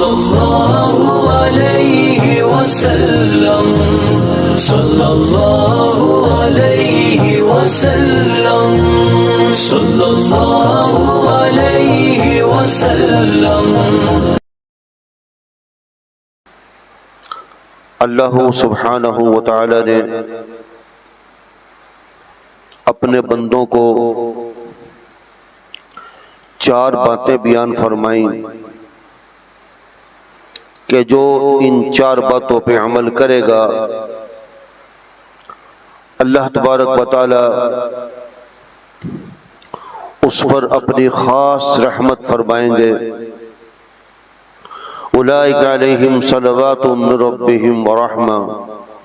الله عليه وسلم صلى الله عليه وسلم صلى الله عليه وسلم۔ اللہ سبحانہ و تعالی نے اپنے بندوں کو چار باتیں بیان فرمائیں کہ جو ان چار باتوں پہ عمل کرے گا اللہ تبارک و تعالی اس پر اپنی خاص رحمت فرمائیں گے۔ اولئک علیہم صلوات من ربہم ورحمہ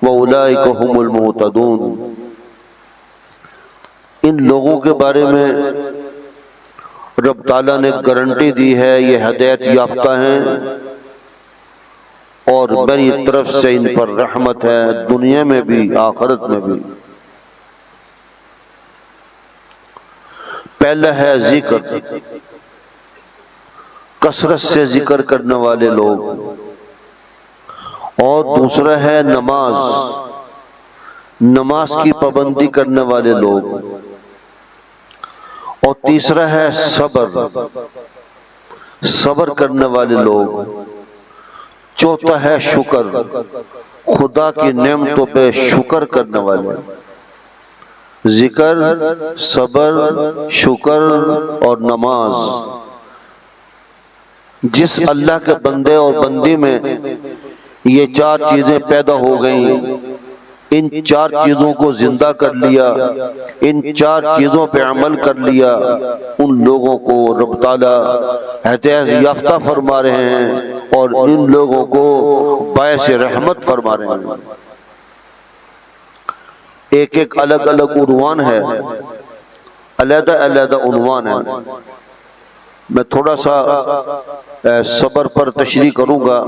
واولئک هم المہتدون۔ ان لوگوں کے بارے میں رب تعالیٰ نے گارنٹی دی ہے یہ ہدایت یافتہ ہیں اور میری طرف سے ان پر رحمت ہے، دنیا میں بھی آخرت میں بھی۔ پہلا ہے ذکر، کثرت سے ذکر کرنے والے لوگ، اور دوسرا ہے نماز، نماز کی پابندی کرنے والے لوگ، اور تیسرا ہے صبر، صبر کرنے والے لوگ، چوتھا ہے شکر، خدا کی نعمتوں پہ شکر کرنے والے۔ ذکر، صبر، شکر اور نماز۔ جس اللہ کے بندے اور بندی میں یہ چار چیزیں پیدا ہو گئیں، ان چار چیزوں کو زندہ کر لیا، ان چار چیزوں پہ عمل کر لیا، ان لوگوں کو رب تعالیٰ ہدایت یافتہ فرما رہے ہیں اور ان لوگوں کو باعث رحمت فرما رہے ہیں۔ ایک ایک الگ الگ عنوان ہے، علیحدہ علیحدہ عنوان ہے۔ میں تھوڑا سا صبر پر تشریح کروں گا۔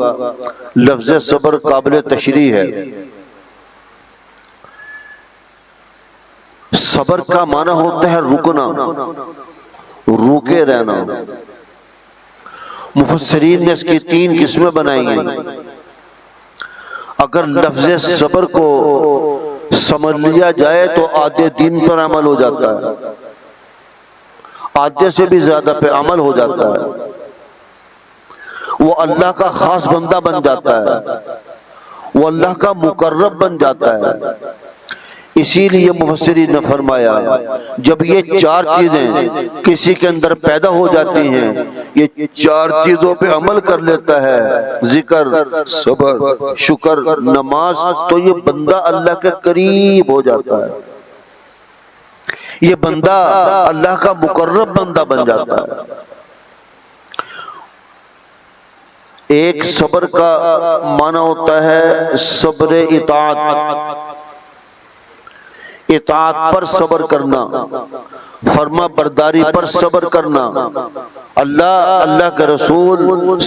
لفظ صبر قابل تشریح ہے۔ صبر کا معنی ہوتا ہے رکنا، روکے رہنا۔ مفسرین نے اس کی تین قسمیں بنائی ہیں۔ اگر لفظ صبر کو سمجھ لیا جائے تو آدھے دین پر عمل ہو جاتا ہے، آدھے سے بھی زیادہ پہ عمل ہو جاتا ہے، وہ اللہ کا خاص بندہ بن جاتا ہے، وہ اللہ کا مقرب بن جاتا ہے۔ اسی لیے مفسرین نے فرمایا جب یہ چار چیزیں کسی کے اندر پیدا ہو جاتی ہیں، یہ چار چیزوں پہ عمل کر لیتا ہے، ذکر، صبر، شکر، نماز، تو یہ بندہ اللہ کے قریب ہو جاتا ہے، یہ بندہ اللہ کا مقرب بندہ بن جاتا ہے۔ ایک صبر کا معنی ہوتا ہے صبر اطاعت، اطاعت پر صبر کرنا، فرما برداری پر صبر کرنا، اللہ کے رسول،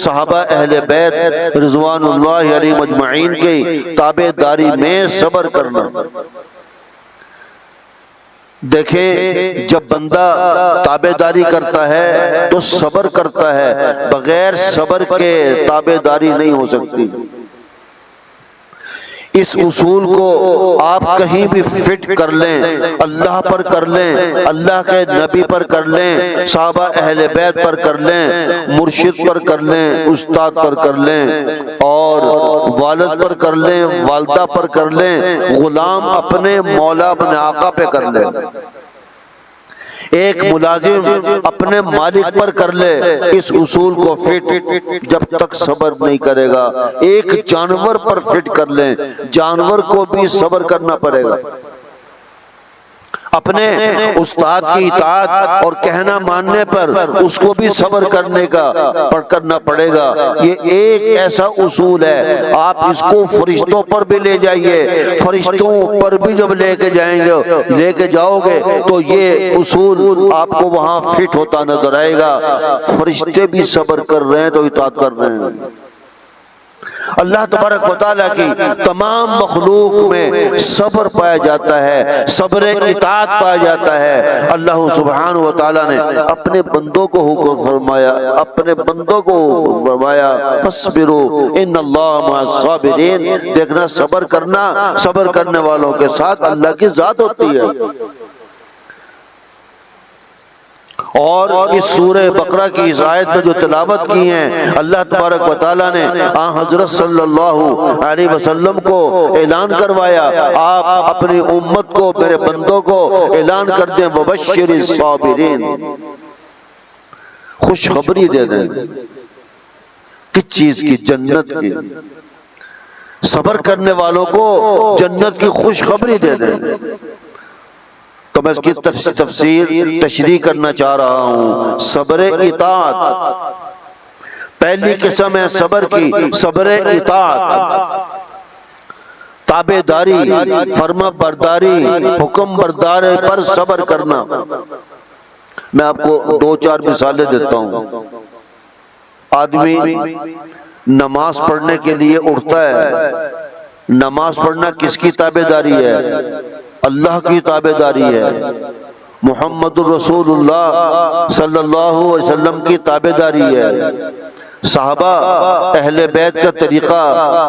صحابہ اہل بیت رضوان اللہ علیہم اجمعین کی تابع داری میں صبر کرنا۔ دیکھیں جب بندہ تابع داری کرتا ہے تو صبر کرتا ہے، بغیر صبر کے تابع داری نہیں ہو سکتی۔ اس اصول کو آپ کہیں بھی فٹ کر لیں، اللہ پر کر لیں، اللہ کے نبی پر کر لیں، صحابہ اہل بیت پر کر لیں، مرشد پر کر لیں، استاد پر کر لیں، اور والد پر کر لیں، والدہ پر کر لیں، غلام اپنے مولا اپنے آقا پہ کر لیں، ایک ملازم اپنے مالک پر کر لے، اس اصول کو فٹ جب تک صبر نہیں کرے گا۔ ایک جانور پر فٹ کر لیں، جانور کو بھی صبر کرنا پڑے گا، اپنے استاد کی اطاعت اور کہنا ماننے پر اس کو بھی صبر کرنا پڑے گا۔ یہ ایک ایسا اصول ہے، آپ اس کو فرشتوں پر بھی لے جائیے، فرشتوں پر بھی جب لے کے جاؤ گے تو یہ اصول آپ کو وہاں فٹ ہوتا نظر آئے گا۔ فرشتے بھی صبر کر رہے ہیں تو اطاعت کر رہے ہیں، اللہ تبارک و تعالیٰ کی تمام مخلوق میں صبر پایا جاتا ہے، صبر اطاعت پایا جاتا ہے۔ اللہ سبحانہ و تعالیٰ نے اپنے بندوں کو حکم فرمایا، اپنے بندوں کو حکم فرمایا فاصبروا ان اللہ مع الصابرین۔ دیکھنا صبر کرنا، صبر کرنے والوں کے ساتھ اللہ کی ذات ہوتی ہے۔ اور اس سورہ بقرہ کی اس آیت میں جو تلاوت کی ہیں، اللہ تبارک و تعالیٰ نے حضرت صلی اللہ علیہ وسلم کو اعلان کروایا، آپ اپنی امت کو، میرے بندوں کو اعلان کر دیں وبشر الصابرین، خوشخبری دے دیں۔ کس چیز کی؟ جنت کی۔ صبر کرنے والوں کو جنت کی خوشخبری دے دیں۔ تو میں اس کی تشریح کرنا چاہ رہا ہوں۔ صبر اطاعت پہلی قسم ہے صبر کی، صبر اطاعت، تابع داری، فرما برداری، حکم برداری پر صبر کرنا۔ میں آپ کو 2-4 مثالیں دیتا ہوں۔ آدمی نماز پڑھنے کے لیے اٹھتا ہے، نماز پڑھنا کس کی تابع داری ہے؟ اللہ کی تابع داری ہے، محمد الرسول اللہ صلی اللہ علیہ وسلم کی تابع داری ہے، صحابہ اہل بیت کا طریقہ،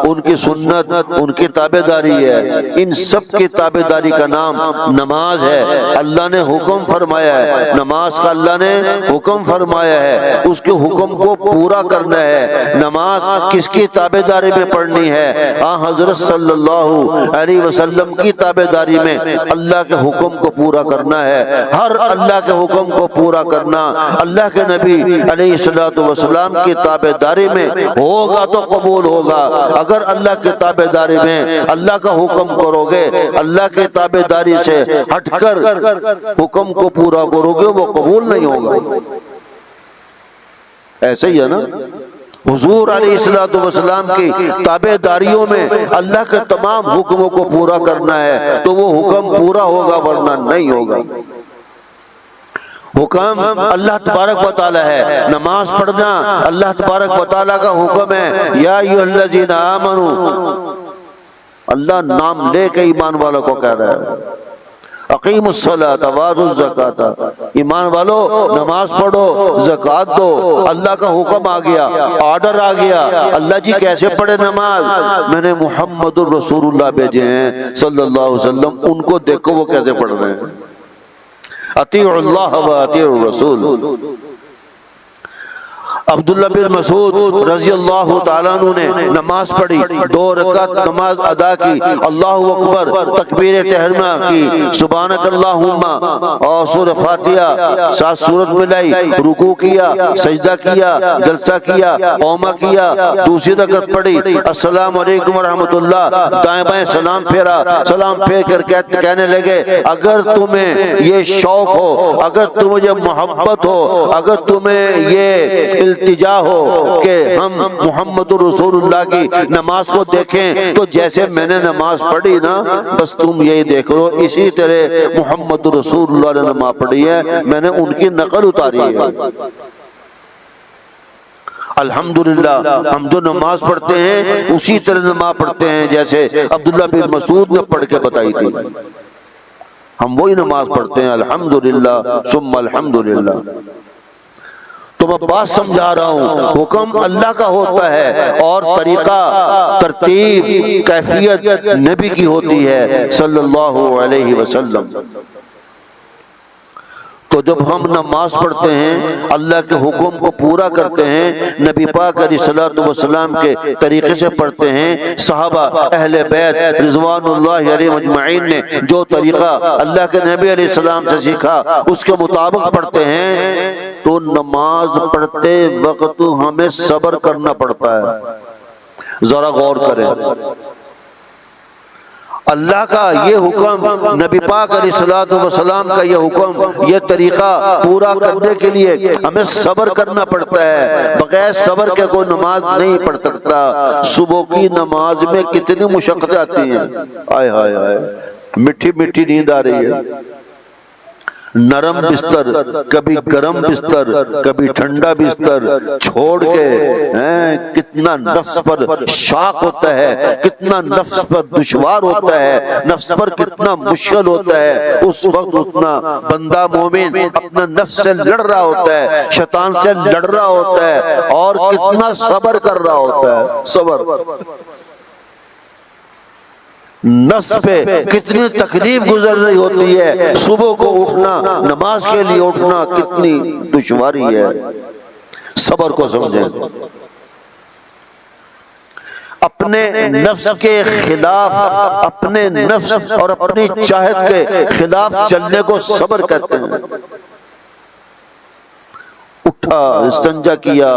ان کی سنت، ان کی تابع داری ہے۔ ان سب کی تابع داری کا نام نماز ہے۔ اللہ نے حکم فرمایا ہے، نماز کا اللہ نے حکم فرمایا ہے، اس کے حکم کو پورا کرنا ہے۔ نماز کس کی تابع داری میں پڑھنی ہے؟ حضرت صلی اللہ علیہ وسلم کی تابع داری میں اللہ کے حکم کو پورا کرنا ہے۔ ہر اللہ کے حکم کو پورا کرنا اللہ کے نبی علیہ الصلوۃ والسلام کی تابع داری میں ہوگا تو قبول ہوگا۔ اگر اللہ کی تابع داری میں اللہ کا حکم کرو گے، اللہ کی تابع داری سے ہٹ کر حکم کو پورا کرو گے، وہ قبول نہیں ہوگا۔ ایسے ہی ہے نا، حضور علیہ الصلوۃ والسلام کی تابع داریوں میں اللہ کے تمام حکموں کو پورا کرنا ہے تو وہ حکم پورا ہوگا، ورنہ نہیں ہوگا۔ حکم اللہ تبارک و تعالی ہے، نماز پڑھنا اللہ تبارک و تعالی کا حکم ہے۔ یا ایھا الذین آمنوا، اللہ نام لے کے ایمان والوں کو کہہ رہا ہے، اقیموا الصلاۃ وآتوا الزکاۃ، ایمان والو نماز پڑھو، زکوٰۃ دو۔ اللہ کا حکم آ گیا، آرڈر آ گیا۔ اللہ جی کیسے پڑھے نماز؟ میں نے محمد الرسول اللہ بھیجے ہیں صلی اللہ علیہ وسلم، ان کو دیکھو وہ کیسے پڑھ رہے ہیں۔ اطیعوا اللہ و اطیعوا الرسول۔ عبداللہ بن مسعود رضی اللہ تعالیٰ عنہ نے نماز پڑھی، 2 رکعت نماز ادا کی، اللہ اکبر، تکبیر تحریمہ کی، سبحانک اللہم، اور سورہ فاتحہ 7 سورت ملائی، رکوع کیا، سجدہ کیا، جلسہ کیا، قومہ کیا، دوسری رکعت پڑھی، السلام علیکم ورحمۃ اللہ، دائیں بائیں سلام پھیرا، سلام پھیر کر کہنے لگے اگر تمہیں یہ شوق ہو، اگر تمہیں محبت ہو، اگر تمہیں یہ التجا ہو کہ ہم محمد رسول اللہ کی نماز کو دیکھیں، تو جیسے میں نے نماز پڑھی نا بس تم یہی دیکھ لو، اسی طرح محمد رسول اللہ نے نماز پڑھی ہے، میں نے ان کی نقل اتاری ہے۔ الحمدللہ ہم جو نماز پڑھتے ہیں اسی طرح نماز پڑھتے ہیں جیسے عبداللہ بن مسعود نے پڑھ کے بتائی تھی، ہم وہی نماز پڑھتے ہیں، الحمدللہ ثم الحمدللہ۔ تو میں بات سمجھا رہا ہوں، حکم اللہ کا ہوتا ہے اور طریقہ، ترتیب، کیفیت نبی کی ہوتی ہے صلی اللہ علیہ وسلم۔ تو جب ہم نماز پڑھتے ہیں، اللہ کے حکم کو پورا کرتے ہیں، نبی پاک علیہ الصلوۃ والسلام کے طریقے سے پڑھتے ہیں، صحابہ اہل بیت رضوان اللہ علیہم اجمعین نے جو طریقہ اللہ کے نبی علیہ السلام سے سیکھا اس کے مطابق پڑھتے ہیں، تو نماز پڑھتے وقت ہمیں صبر کرنا پڑتا ہے۔ ذرا غور کریں، اللہ کا یہ حکم، نبی پاک علیہ الصلوۃ والسلام کا یہ حکم، یہ طریقہ پورا کرنے کے لیے ہمیں صبر کرنا پڑتا ہے۔ بغیر صبر کے کوئی نماز نہیں پڑھ سکتا۔ صبح کی نماز میں کتنی مشقتیں آتی ہیں، آئے ہائے ہائے، میٹھی میٹھی نیند آ رہی ہے، نرم بستر، کبھی گرم بستر، کبھی ٹھنڈا بستر چھوڑ کے کتنا نفس پر شاق ہوتا ہے، کتنا نفس پر دشوار ہوتا ہے، نفس پر کتنا مشکل ہوتا ہے، اس وقت اتنا بندہ مومن اپنا نفس سے لڑ رہا ہوتا ہے، شیطان سے لڑ رہا ہوتا ہے، اور کتنا صبر کر رہا ہوتا ہے۔ صبر نفس پہ کتنی تکلیف گزر رہی ہوتی ہے، صبح کو اٹھنا، نماز کے لیے اٹھنا کتنی دشواری ہے۔ صبر کو سمجھیں، اپنے نفس کے خلاف، اپنے نفس اور اپنی چاہت کے خلاف چلنے کو صبر کہتے ہیں۔ اٹھا، استنجا کیا،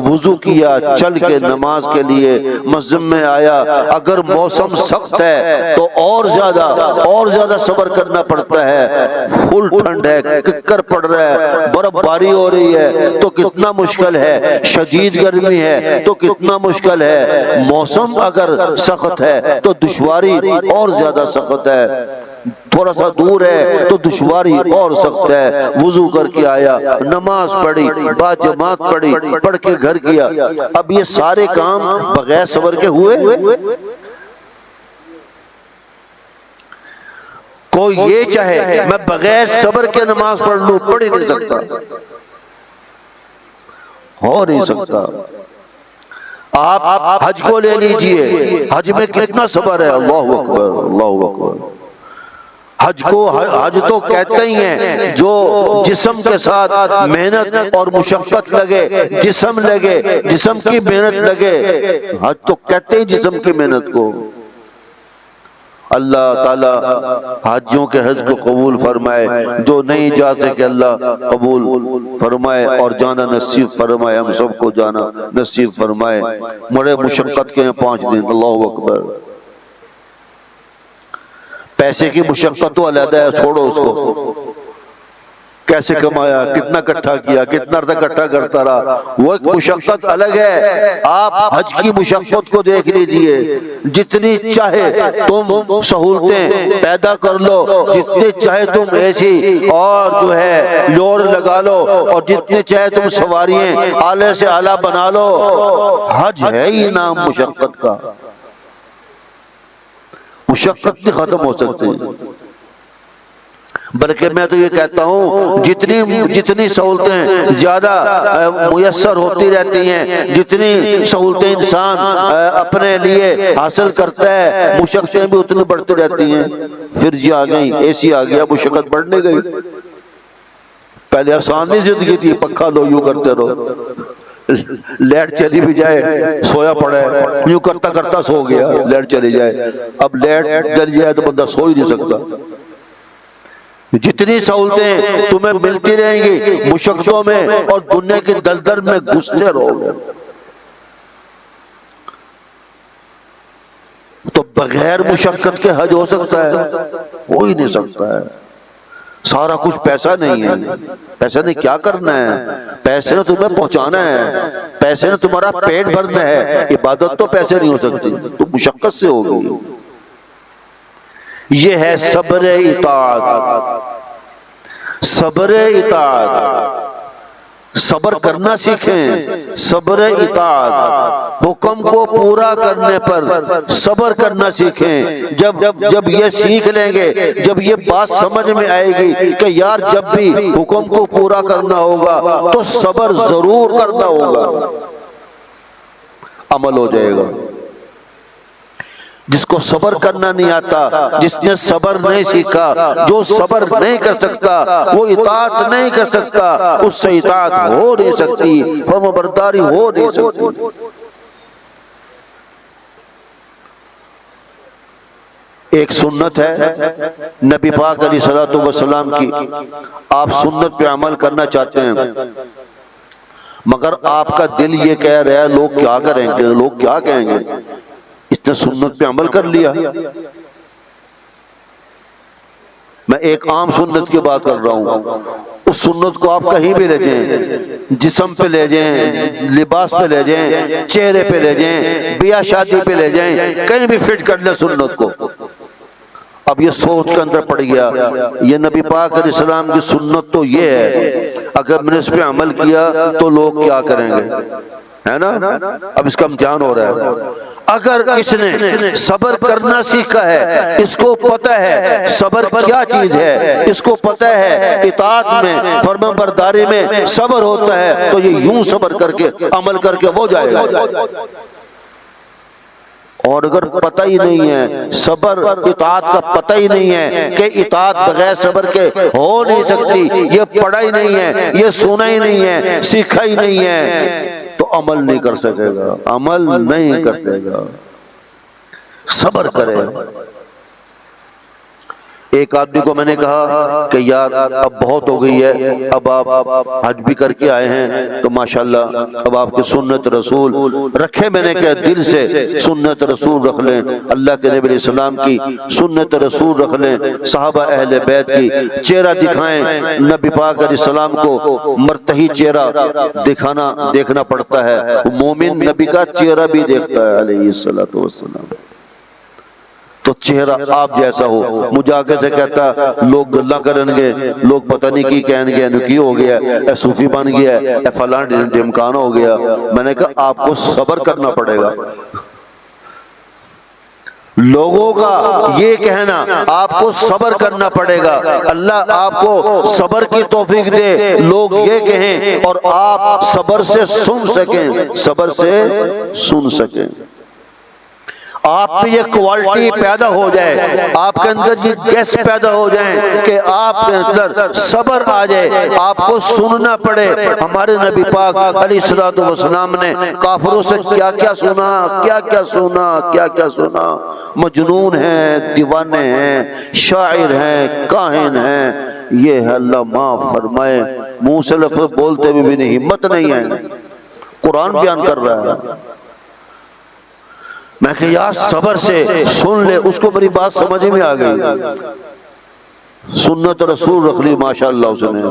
وضو کیا، چل کے نماز کے لیے مسجد میں آیا۔ اگر موسم سخت ہے تو اور زیادہ صبر کرنا پڑتا ہے، فل ٹھنڈ ہے، ککر پڑ رہا ہے، برف باری ہو رہی ہے تو کتنا مشکل ہے، شدید گرمی ہے تو کتنا مشکل ہے۔ موسم اگر سخت ہے تو دشواری اور زیادہ سخت ہے، تھوڑا سا دور ہے تو دشواری اور سخت ہے۔ وضو کر کے آیا، نماز پڑھی، با جماعت پڑھی، پڑھ کے گھر کیا۔ اب یہ سارے کام بغیر صبر کے ہوئے؟ کوئی یہ چاہے میں بغیر صبر کے نماز پڑھ لوں، پڑھ ہی نہیں سکتا، ہو نہیں سکتا۔ آپ حج کو لے لیجئے، حج میں کتنا صبر ہے، اللہ اکبر، اللہ اکبر۔ حج تو کہتے ہی ہیں جو جسم کے ساتھ محنت اور مشقت لگے، جسم کی محنت لگے، حج تو کہتے ہی جسم کی محنت کو۔ اللہ تعالی حاجیوں کے حج کو قبول فرمائے، جو نہیں جا سکے اللہ قبول فرمائے اور جانا نصیب فرمائے، ہم سب کو جانا نصیب فرمائے۔ بڑے مشقت کے ہیں 5 دن، اللہ اکبر۔ پیسے کی مشقت تو علیحدہ ہے، چھوڑو اس کو، کیسے کمایا، کتنا اکٹھا کیا، کتنا اکٹھا کرتا رہا، وہ ایک مشقت الگ ہے۔ آپ حج کی مشقت کو دیکھ لیجئے، جتنی چاہے تم سہولتیں پیدا کر لو، جتنے چاہے تم ایسی اور جو ہے لوڈ لگا لو، اور جتنے چاہے تم سواریاں اعلی سے اعلیٰ بنا لو، حج ہے ہی نام مشقت کا۔ مشقت نہیں ختم ہو سکتی، بلکہ میں تو یہ کہتا ہوں جتنی سہولتیں زیادہ میسر ہوتی رہتی ہیں، جتنی سہولتیں انسان اپنے لیے حاصل کرتا ہے، مشقتیں بھی اتنی بڑھتی رہتی ہیں۔ پھر جی آ گئی، اے سی آ گیا، مشقت بڑھنے گئی۔ پہلے آسان نہیں زندگی تھی، پکا لو، یوں کرتے رہو، لائٹ چلی بھی جائے سویا پڑا ہے، یوں کرتا کرتا سو گیا، لائٹ چلی جائے۔ اب لائٹ چلی جائے تو بندہ سو ہی نہیں سکتا۔ جتنی سہولتیں تمہیں ملتی رہیں گی، مشقتوں میں اور دنیا کی دلدل میں گھستے رہو گے، تو بغیر مشقت کے حج ہو سکتا ہے؟ ہو ہی نہیں سکتا ہے۔ سارا کچھ پیسہ نہیں ہے، پیسے نے کیا کرنا ہے؟ پیسے نے تمہیں پہنچانا ہے، پیسے نے تمہارا پیٹ بھرنا ہے۔ عبادت تو پیسے نہیں ہو سکتی، تو مشقت سے ہوگی۔ یہ ہے صبر اطاعت، صبر اطاعت۔ صبر کرنا سیکھیں، صبر اطاعت، حکم کو پورا کرنے پر صبر کرنا سیکھیں۔ جب یہ سیکھ لیں گے، جب یہ بات سمجھ میں آئے گی کہ یار جب بھی حکم کو پورا کرنا ہوگا تو صبر ضرور کرنا ہوگا، عمل ہو جائے گا۔ جس کو صبر کرنا نہیں آتا، جس نے صبر نہیں سیکھا، جو صبر نہیں کر سکتا، وہ اطاعت نہیں کر سکتا، اس سے اطاعت ہو نہیں سکتی، فرمانبرداری ہو نہیں سکتی۔ ایک سنت ہے نبی پاک علیہ الصلوۃ والسلام کی، آپ سنت پہ عمل کرنا چاہتے ہیں، مگر آپ کا دل یہ کہہ رہا ہے لوگ کیا کریں گے، لوگ کیا کہیں گے۔ اس نے سنت پہ عمل کر لیا۔ میں ایک عام سنت کی بات کر رہا ہوں، اس سنت کو آپ کہیں بھی لے جائیں، جسم پہ لے جائیں، لباس پہ لے جائیں، چہرے پہ لے جائیں، بیاہ شادی پہ لے جائیں، کہیں بھی فٹ کر لیں سنت کو۔ اب یہ سوچ کے اندر پڑ گیا یہ نبی پاک علیہ السلام کی سنت تو یہ ہے، اگر میں نے اس پہ عمل کیا تو لوگ کیا کریں گے، ہے نا؟ اب اس کا امتحان ہو رہا ہے۔ اگر اس نے صبر کرنا سیکھا ہے، اس کو پتہ ہے صبر کیا چیز ہے، اس کو پتہ ہے اطاعت میں فرمانبرداری میں صبر ہوتا ہے، تو یہ یوں صبر کر کے عمل کر کے وہ جائے گا۔ اور اگر پتہ ہی نہیں ہے صبر اطاعت کا پتہ ہی نہیں ہے کہ اطاعت بغیر صبر کے ہو نہیں سکتی، یہ پڑھا ہی نہیں ہے، یہ سنا ہی نہیں ہے، سیکھا ہی نہیں ہے، تو عمل نہیں کر سکے گا، عمل نہیں کر سکے گا۔ صبر کرے۔ ایک آدمی کو میں نے کہا کہ یار اب بہت ہو گئی ہے، اب آپ حج بھی کر کے آئے ہیں تو ماشاءاللہ اب آپ کی سنت رسول رکھے، میں نے کہا دل سے سنت رسول رکھ لیں، اللہ کے نبی علیہ السلام کی سنت رسول رکھ لیں، صحابہ اہل بیت کی چہرہ دکھائیں۔ نبی پاک علیہ السلام کو مرتہی چہرہ دیکھنا پڑتا ہے، مومن نبی کا چہرہ بھی دیکھتا ہے علیہ الصلوۃ والسلام، تو چہرہ آپ جیسا ہو۔ مجھے آگے سے کہتا لوگ گلہ کریں گے، لوگ پتہ نہیں کی کہیں گے، کی ہو گیا اے صوفی بن گیا اے فلاں ڈھمکان ہو گیا۔ میں نے کہا آپ کو صبر کرنا پڑے گا۔ لوگوں کا یہ کہنا آپ کو صبر کرنا پڑے گا، اللہ آپ کو صبر کی توفیق دے، لوگ یہ کہیں اور آپ صبر سے سن سکیں، صبر سے سن سکیں، آپ میں یہ کوالٹی پیدا ہو جائے، آپ کے اندر یہ گیس پیدا ہو جائیں کہ آپ کے اندر صبر آ جائے، آپ کو سننا پڑے۔ ہمارے نبی پاک علیہ الصلوۃ والسلام نے کافروں سے کیا کیا سنا، کیا کیا سنا، کیا کیا سنا، مجنون ہیں، دیوانے ہیں، شاعر ہیں، کاہن ہیں، یہ ہے اللہ معاف فرمائے، منہ سے لفظ بولتے ہوئے بھی نہیں، ہمت نہیں ہے، قرآن بیان کر رہا ہے۔ میں کہ یار صبر سے سن لے، اس کو میری بات سمجھ میں آ گئی، سنت رسول رکھ لی ماشاءاللہ اس نے،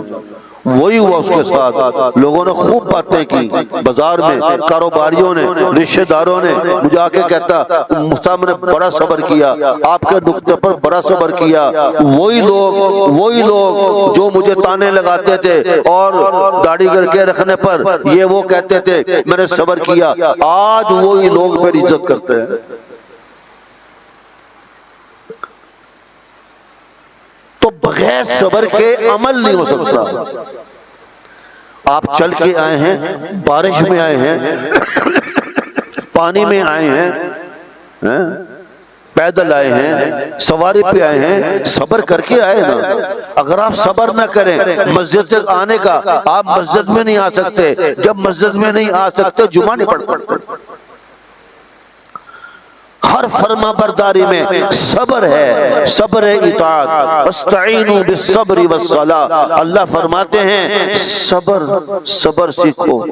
وہی ہوا اس کے ساتھ۔ لوگوں نے خوب باتیں کی بازار میں، کاروباریوں نے، رشتہ داروں نے، مجھے آ کے کہتا مصطفیٰ نے بڑا صبر کیا، آپ کے نقطے پر بڑا صبر کیا۔ وہی لوگ جو مجھے تانے لگاتے تھے اور داڑھی کر کے رکھنے پر یہ وہ کہتے تھے میں نے صبر کیا، آج وہی لوگ میری عزت کرتے ہیں۔ تو بغیر صبر کے عمل نہیں ہو سکتا۔ آپ چل کے آئے ہیں، بارش میں آئے ہیں، پانی میں آئے ہیں، پیدل آئے ہیں، سواری پہ آئے ہیں، صبر کر کے آئے نا۔ اگر آپ صبر نہ کریں مسجد تک آنے کا، آپ مسجد میں نہیں آ سکتے، جب مسجد میں نہیں آ سکتے جمعہ نہیں پڑھ سکتے۔ ہر فرما برداری میں صبر ہے، صبر اطاعت، استعینوا بالصبر والصلاۃ۔ اللہ فرماتے ہیں صبر سیکھو،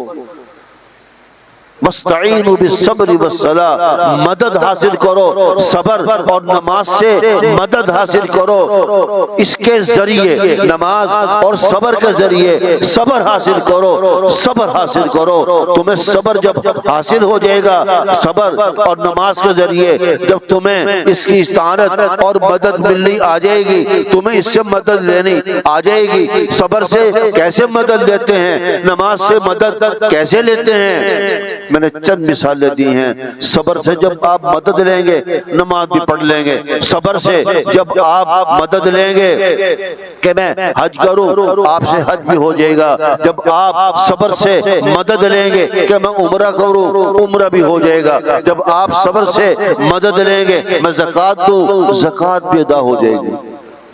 واستعینوا بالصبر والصلاۃ، مدد حاصل کرو، صبر اور نماز سے مدد حاصل کرو، اس کے ذریعے نماز اور صبر کے ذریعے صبر حاصل کرو، صبر حاصل کرو۔ تمہیں صبر جب حاصل ہو جائے گا صبر اور نماز کے ذریعے، جب تمہیں اس کی استعانت اور مدد ملنی آ جائے گی، تمہیں اس سے مدد لینی آ جائے گی۔ صبر سے کیسے مدد لیتے ہیں، نماز سے مدد کیسے لیتے ہیں، میں نے چند مثالیں دی ہیں۔ صبر سے جب آپ مدد لیں گے نماز بھی پڑھ لیں گے، صبر سے جب آپ مدد لیں گے کہ میں حج کروں، آپ سے حج بھی ہو جائے گا۔ جب آپ صبر سے مدد لیں گے کہ میں عمرہ کروں، عمرہ بھی ہو جائے گا۔ جب آپ صبر سے مدد لیں گے میں زکوٰۃ دوں، زکوٰۃ بھی ادا ہو جائے گی،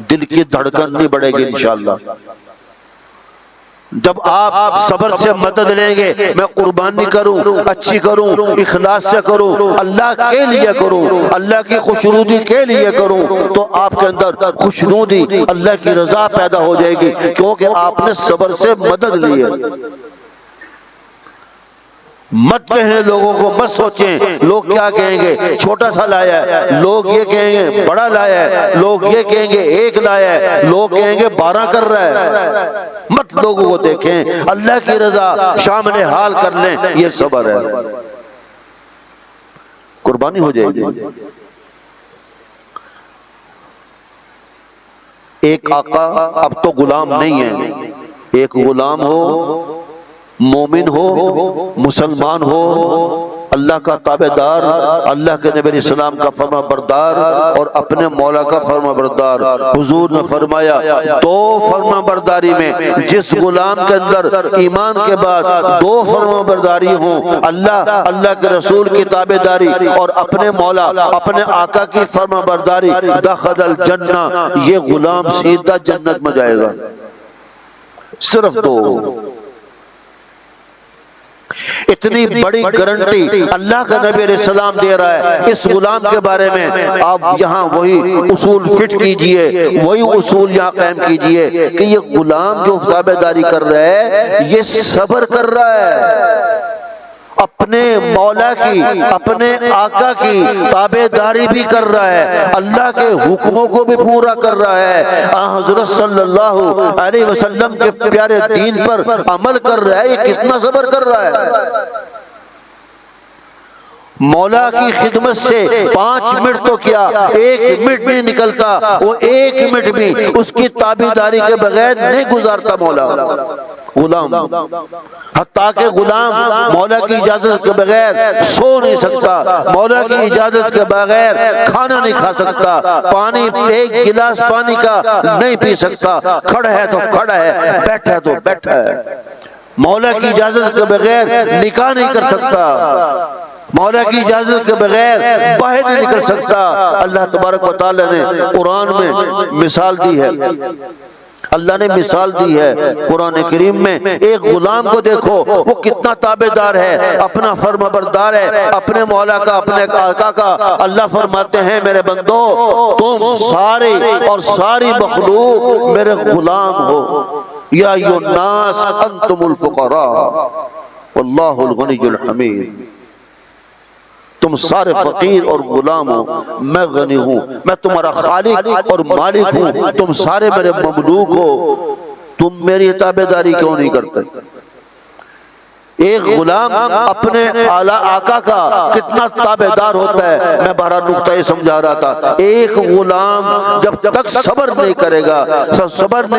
دل کی دھڑکن نہیں بڑھے گی انشاءاللہ۔ جب آپ صبر سے مدد لیں گے میں قربانی کروں، اچھی کروں، اخلاص سے کروں، اللہ کے لیے کروں، اللہ کی خوشنودی کے لیے کروں، تو آپ کے اندر خوشنودی اللہ کی رضا پیدا ہو جائے گی، کیونکہ آپ نے صبر سے مدد لی ہے۔ مت کہیں لوگوں کو، مت سوچیں لوگ کیا کہیں گے، چھوٹا سا لایا ہے، لوگ یہ کہیں گے بڑا لایا ہے، لوگ یہ کہیں گے ایک لایا ہے، لوگ کہیں گے 12 کر رہا ہے۔ مت لوگوں کو دیکھیں، اللہ کی رضا شامل حال کر لیں، یہ صبر ہے، قربانی ہو جائے گی۔ ایک آقا اب تو غلام نہیں ہے، ایک غلام ہو، مومن ہو، مسلمان ہو، اللہ کا تابع دار، اللہ کے نبی علیہ السلام کا فرما بردار اور اپنے مولا کا فرما بردار۔ حضور نے فرمایا دو فرما برداری میں جس غلام کے اندر ایمان کے بعد دو فرما برداری ہوں، اللہ کے رسول کی تابع داری اور اپنے مولا اپنے آقا کی فرما برداری، دخل الجنہ، یہ غلام سیدھا جنت میں جائے گا۔ صرف دو۔ اتنی بڑی گارنٹی اللہ کا نبی علیہ السلام دے رہا ہے اس غلام کے بارے میں، آپ یہاں وہی اصول فٹ کیجئے، وہی اصول یہاں قائم کیجئے کہ یہ غلام جو تابع داری کر رہا ہے یہ صبر کر رہا ہے، اپنے مولا کی اپنے آقا کی تابع داری بھی کر رہا ہے، اللہ کے حکموں کو بھی پورا کر رہا ہے، حضرت صلی اللہ علیہ وسلم کے پیارے دین پر عمل کر رہا ہے۔ یہ کتنا صبر کر رہا ہے؟ مولا کی خدمت سے 5 منٹ تو کیا 1 منٹ بھی نکلتا، وہ 1 منٹ بھی اس کی تابعداری کے بغیر نہیں گزارتا مولا۔ غلام، حتیٰ کہ غلام مولا کی اجازت کے بغیر سو نہیں سکتا، مولا کی اجازت کے بغیر کھانا نہیں کھا سکتا، پانی 1 گلاس پانی کا نہیں پی سکتا، کھڑا ہے تو کھڑا ہے، بیٹھا ہے تو بیٹھا ہے، مولا کی اجازت کے بغیر نکاح نہیں کر سکتا، مولا کی اجازت کے بغیر باہر نہیں نکل سکتا۔ اللہ تبارک و تعالی نے قرآن میں مثال دی ہے، اللہ نے مثال دی ہے قرآن کریم میں، ایک غلام کو دیکھو وہ کتنا تابع دار ہے، اپنا فرما بردار ہے اپنے مولا کا اپنے آقا کا۔ اللہ فرماتے ہیں میرے بندو تم سارے اور ساری مخلوق میرے غلام ہو، یا ایھا الناس انتم الفقراء واللہ الغنی الحمید، تم سارے فقیر اور غلام ہو، میں غنی ہوں، میں تمہارا خالق اور مالک ہوں، تم سارے میرے مملوک ہو، تم میری تابع داری کیوں نہیں کرتے؟ ایک غلام اپنے اعلیٰ آقا کا کتنا تابع دار ہوتا ہے۔ میں بارہ نقطہ یہ سمجھا رہا تھا، ایک غلام جب تک صبر نہیں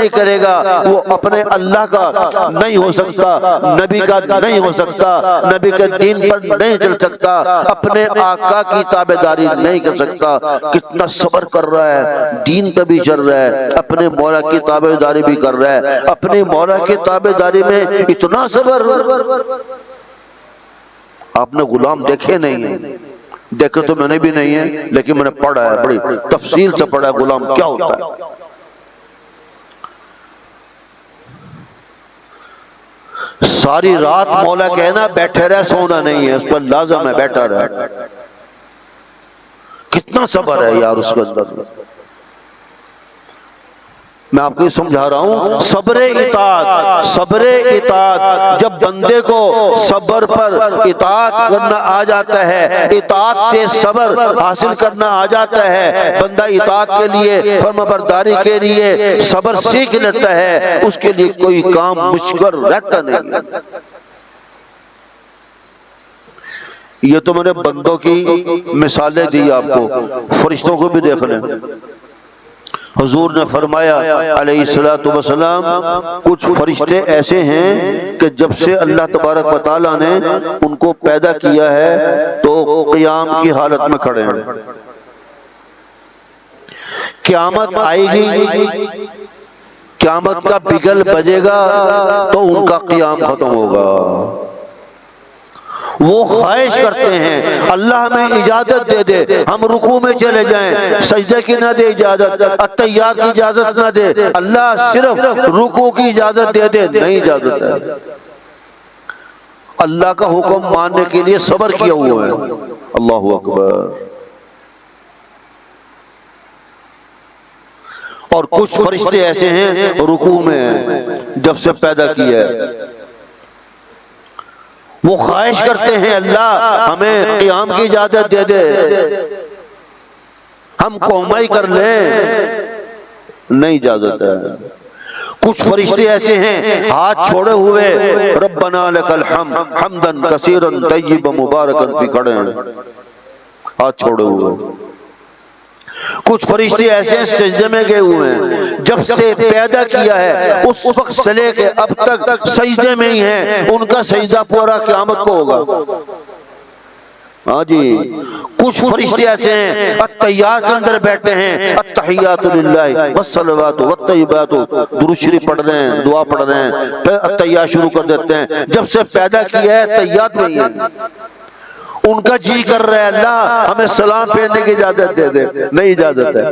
کرے گا وہ اپنے اللہ کا نہیں ہو سکتا، نبی کا نہیں ہو سکتا، نبی کے دین پر نہیں چل سکتا، اپنے آقا کی تابع داری نہیں کر سکتا۔ کتنا صبر کر رہا ہے، دین پہ بھی چل رہا ہے، اپنے مولا کی تابع داری بھی کر رہا ہے، اپنے مولا کی تابع داری میں اتنا صبر۔ آپ نے غلام دیکھے نہیں ہیں، دیکھے تو میں نے بھی نہیں ہے، لیکن میں نے پڑھا ہے، بڑی تفصیل سے پڑھا ہے غلام کیا ہوتا ہے۔ ساری رات مولا کہنا بیٹھے رہ، سونا نہیں ہے، اس پر لازم ہے بیٹھا رہ۔ کتنا صبر ہے یار اس کے اندر۔ میں آپ کو یہ سمجھا رہا ہوں، صبر اطاعت جب بندے کو صبر پر اطاعت کرنا آ جاتا ہے، اطاعت سے صبر حاصل کرنا آ جاتا ہے، بندہ اطاعت کے لیے فرمانبرداری کے لیے صبر سیکھ لیتا ہے، اس کے لیے کوئی کام مشکل رہتا نہیں۔ یہ تو میں نے بندوں کی مثالیں دی آپ کو، فرشتوں کو بھی دیکھ لیں۔ حضور نے فرمایا علیہ الصلوۃ والسلام کچھ فرشتے ایسے ہیں کہ جب سے اللہ تبارک و تعالیٰ نے ان کو پیدا کیا ہے تو قیام کی حالت میں کھڑے ہیں۔ قیامت آئے گی، قیامت کا بگل بجے گا تو ان کا قیام ختم ہوگا۔ وہ خواہش کرتے ہیں اللہ ہمیں اجازت دے دے، ہم رکوع میں چلے جائیں، سجدے کی نہ دے اجازت، التحیات کی اجازت نہ دے، اللہ صرف رکوع کی اجازت دے دے، نہیں اجازت ہے۔ اللہ کا حکم ماننے کے لیے صبر کیا ہوا ہے۔ اللہ اکبر۔ اور کچھ فرشتے ایسے ہیں رکوع میں جب سے پیدا کیا ہے، وہ خواہش کرتے ہیں اللہ ہمیں قیام کی اجازت دے دے، ہم قومائی کر لیں، نہیں اجازت ہے۔ کچھ فرشتے ایسے ہیں ہاتھ چھوڑے ہوئے ربنا لک الحمد حمدا کثیرا طیبا مبارکا فی، کھڑے ہیں ہاتھ چھوڑے ہوئے۔ کچھ فرشتے ایسے ہیں سجدے میں گئے ہوئے ہیں، جب سے پیدا کیا ہے اس وقت سے لے کے اب تک سجدے میں ہی ہیں، ان کا سجدہ پورا قیامت کو ہوگا۔ ہاں جی، کچھ فرشتے ایسے ہیں التحیات کے اندر بیٹھے ہیں، التحیات للہ والصلوات والطیبات، درود شریف پڑھ رہے ہیں، دعا پڑھ رہے ہیں، پھر التحیات شروع کر دیتے ہیں۔ جب سے پیدا کیا ہے تحیات میں ہی ہیں، ان کا جی کر رہا ہے اللہ ہمیں سلام پھیرنے کی اجازت دے دے، نہیں اجازت ہے۔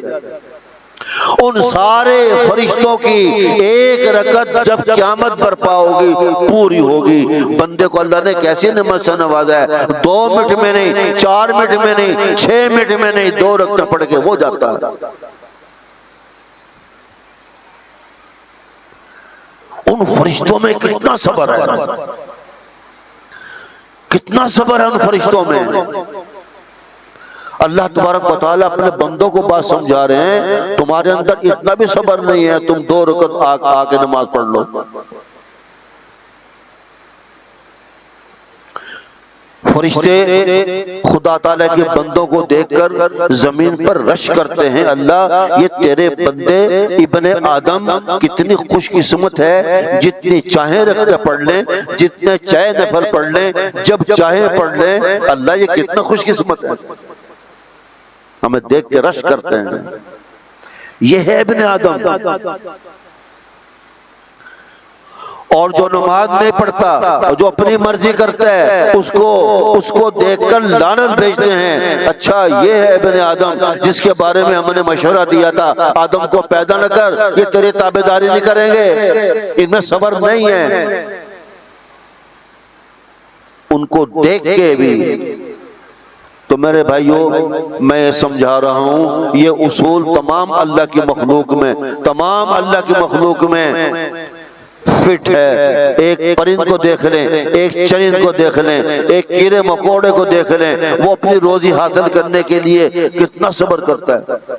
ان سارے فرشتوں کی ایک رکعت جب قیامت برپا ہوگی پوری ہوگی۔ بندے کو اللہ نے کیسی نعمت سے نوازا ہے، 2 منٹ میں نہیں، 4 منٹ میں نہیں، 6 منٹ میں نہیں، 2 رکعت پڑھ کے وہ جاتا ہے۔ ان فرشتوں میں کتنا صبر ہے، کتنا صبر ہے ان فرشتوں میں۔ اللہ تبارک و تعالیٰ اپنے بندوں کو بات سمجھا رہے ہیں، تمہارے اندر اتنا بھی صبر نہیں ہے تم 2 رکعت آ کے نماز پڑھ لو۔ فرشتے خدا تعالیٰ کے بندوں کو دیکھ کر زمین پر رش کرتے ہیں، اللہ یہ تیرے بندے ابن آدم کتنی خوش قسمت ہے، جتنی چاہیں رکھ کے پڑھ لیں، جتنے چاہے نفل پڑھ لیں، جب چاہیں پڑھ لیں، اللہ یہ کتنا خوش قسمت ہے۔ ہمیں دیکھ کے رش کرتے ہیں، یہ ہے ابن آدم۔ اور جو نماز نہیں پڑھتا اور جو اپنی مرضی کرتا ہے اس کو دیکھ کر لعنت بھیجتے ہیں، اچھا یہ ہے ابن آدم جس کے بارے میں ہم نے مشورہ دیا تھا آدم کو پیدا نہ کر، یہ تیری تابعداری نہیں کریں گے، ان میں صبر نہیں ہے۔ ان کو دیکھ کے بھی تو میرے بھائیوں میں یہ سمجھا رہا ہوں، یہ اصول تمام اللہ کی مخلوق میں، تمام اللہ کی مخلوق میں فٹ ہے۔ ایک پرند کو دیکھ لیں، ایک چرند کو دیکھ لیں، ایک کیڑے مکوڑے کو دیکھ لیں، وہ اپنی روزی حاصل کرنے کے لیے کتنا صبر کرتا ہے۔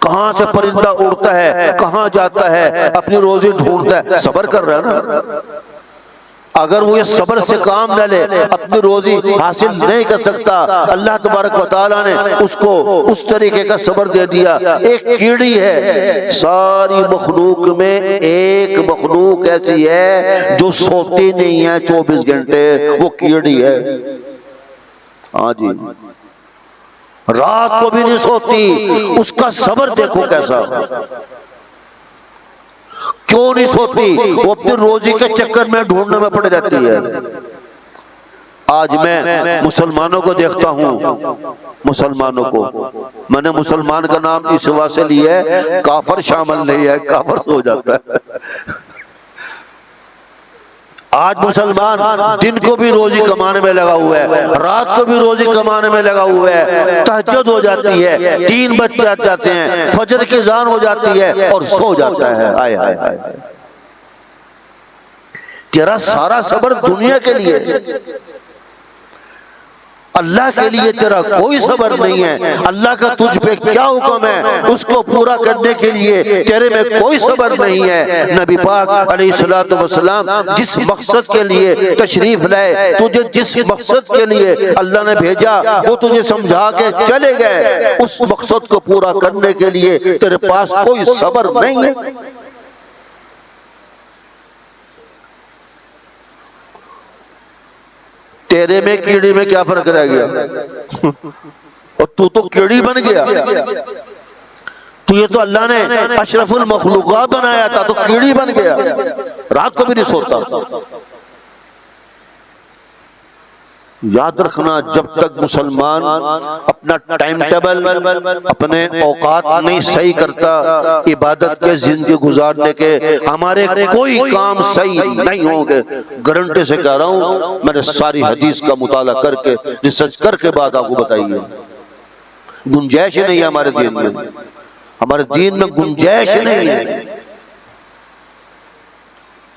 کہاں سے پرندہ اڑتا ہے، کہاں جاتا ہے، اپنی روزی ڈھونڈتا ہے، صبر کر رہا ہے نا۔ اگر وہ یہ صبر سے کام نہ لے اپنی روزی حاصل نہیں کر سکتا، اللہ تبارک و تعالیٰ نے اس کو اس طریقے کا صبر دے دیا۔ ایک کیڑی ہے، ساری مخلوق میں ایک مخلوق ایسی ہے جو سوتی نہیں ہے 24 گھنٹے، وہ کیڑی ہے۔ ہاں جی، رات کو بھی نہیں سوتی، اس کا صبر دیکھو کیسا، کیوں نہیں سوتی، وہ اپنی روزی کے چکر میں ڈھونڈنے میں پڑ جاتی ہے۔ آج میں مسلمانوں کو دیکھتا ہوں، مسلمانوں کو، میں نے مسلمان کا نام اس واسطے لیا ہے کافر شامل نہیں ہے، کافر سو جاتا ہے۔ آج مسلمان دن کو بھی روزی کمانے میں لگا ہوا ہے، رات کو بھی روزی کمانے میں لگا ہوا ہے، تہجد ہو جاتی ہے، 3 بج جاتے ہیں، فجر کی اذان ہو جاتی ہے اور سو جاتا ہے۔ آئے آئے آئے، تیرا سارا صبر دنیا کے لیے، اللہ کے لیے تیرا کوئی صبر نہیں ہے۔ اللہ کا تجھ پہ کیا حکم ہے اس کو پورا کرنے کے لیے تیرے میں کوئی صبر نہیں ہے۔ نبی پاک علیہ الصلوۃ والسلام جس مقصد کے لیے تشریف لائے، تجھے جس مقصد کے لیے اللہ نے بھیجا وہ تجھے سمجھا کے چلے گئے، اس مقصد کو پورا کرنے کے لیے تیرے پاس کوئی صبر نہیں ہے۔ تیرے میں کیڑی میں کیا فرق رہ گیا، اور تو کیڑی بن گیا۔ تو یہ تو اللہ نے اشرف المخلوقات بنایا تھا، تو کیڑی بن گیا، رات کو بھی نہیں سوتا۔ یاد رکھنا، جب تک مسلمان اپنا ٹائم ٹیبل، اپنے اوقات نہیں صحیح کرتا عبادت کے زندگی گزارنے کے، ہمارے کوئی کام صحیح نہیں ہوں گے۔ گارنٹی سے کہہ رہا ہوں، میں نے ساری حدیث کا مطالعہ کر کے ریسرچ کر کے بعد آپ کو بتائیے، گنجائش نہیں ہے ہمارے دین میں، ہمارے دین میں گنجائش نہیں ہے۔